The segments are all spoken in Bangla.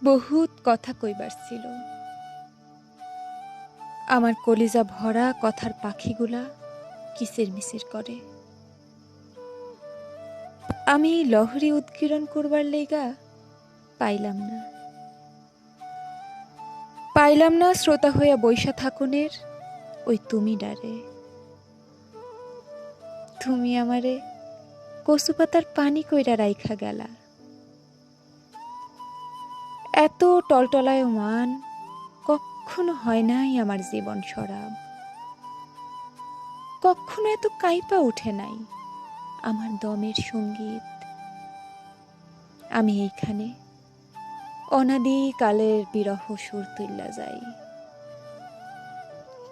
বহুত কথা কইবার ছিল, আমার কলিজা ভরা কথার পাখিগুলা কিসির মিসির করে। আমি লহরী উৎকীর্ণ করবার লেগা পাইলাম না শ্রোতা হইয়া বৈশা থাকুনের ওই তুমি ডারে। তুমি আমারে কচুপাতার পানি কইরা রাইখা গেলা। এত টলটলায়মান কখনো হয় নাই আমার জীবন সরাব, কখনো এত কাইপা উঠে নাই আমার দমের সঙ্গীত। আমি এইখানে অনাদি কালের বিরহ সুর তুল্লা যাই,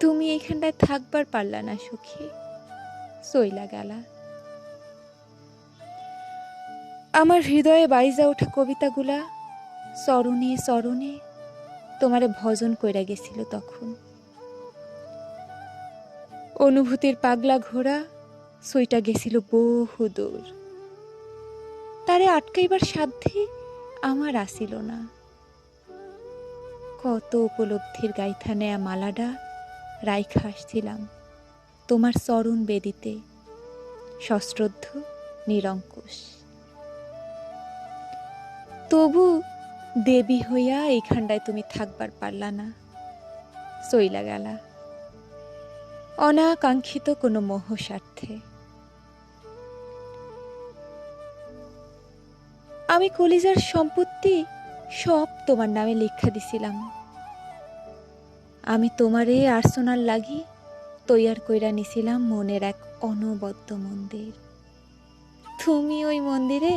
তুমি এইখানটায় থাকবার পারলা না সখী, সইলা গেলা। আমার হৃদয়ে বাইজা ওঠা কবিতাগুলা চরণে চরণে তোমারে ভজন কইরা গেছিল তখন। অনুভূতির পাগলা ঘোড়া সইটা গেছিল বহু দূর, তারে আটকাইবার সাধ্যে আমার আসিল না। কত উপলব্ধির গাইথা নেয়া মালাডা রাইখা আসছিলাম তোমার চরণ বেদিতে, সশ্রদ্ধ নিরঙ্কুশ। তবু দেবী হইয়া এইখানটায় তুমি থাকবার পারলা না, সইলা গেলা অনাকাঙ্ক্ষিত কোনো মোহ স্বার্থে। আমি কলিজার সম্পত্তি সব তোমার নামে লিখা দিছিলাম। আমি তোমারে আর্সোনাল লাগি তৈয়ার কইরা নিছিলাম মনের এক অনবদ্য মন্দির। তুমি ওই মন্দিরে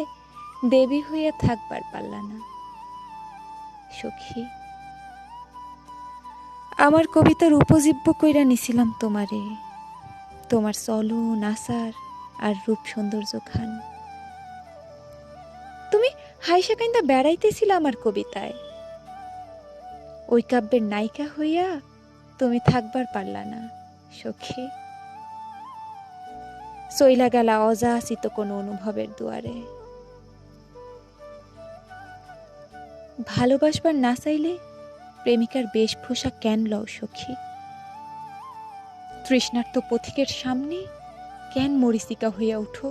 দেবী হইয়া থাকবার পারলা না সখী। আমার কবিতার উপজীব্য কইরা নিছিলাম তোমারে, তোমার চলন আচার আর রূপ সৌন্দর্য খান। তুমি হাইসা কাইন্দা বেড়াইতেছিল আমার কবিতায়, ওই কাব্যের নায়িকা হইয়া তুমি থাকবার পারলা না সখী। সইলা গেলা অযাচিত কোনো অনুভবের দুয়ারে। ভালোবাসবার না চাইলে প্রেমিকার বেশভূষা কেন লও সখী? তৃষ্ণার্ত পথিকের সামনে কেন মরিচিকা হইয়া উঠো?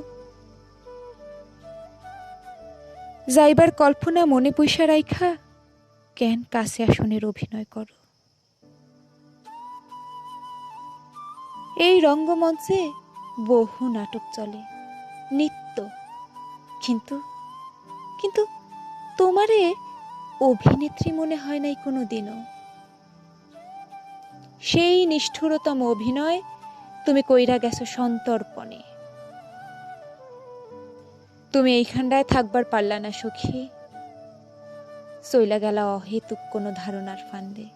যাইবার কল্পনা মনে পয়সা রাইখা কেন কাছে আসনের অভিনয় করো? এই রঙ্গমঞ্চে বহু নাটক চলে, নিত্য, কিন্তু কিন্তু তোমারে অভিনেত্রী মনে হয় নাই কোনো দিনও। সেই নিষ্ঠুরতম অভিনয় তুমি কইরা গেছো সন্তর্পণে। তুমি এইখানটায় থাকবার পারলা না সখী, চইলা গেলা অহেতুক কোনো ধারণার ফান্দে।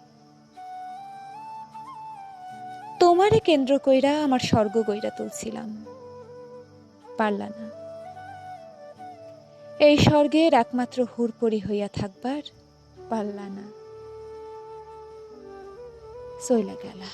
তোমারে কেন্দ্র কইরা আমার স্বর্গ গইরা তুলছিলাম, পারলা না। এই স্বর্গের একমাত্র হুরপরি হইয়া থাকবার পারলা না, চইলা গেলা।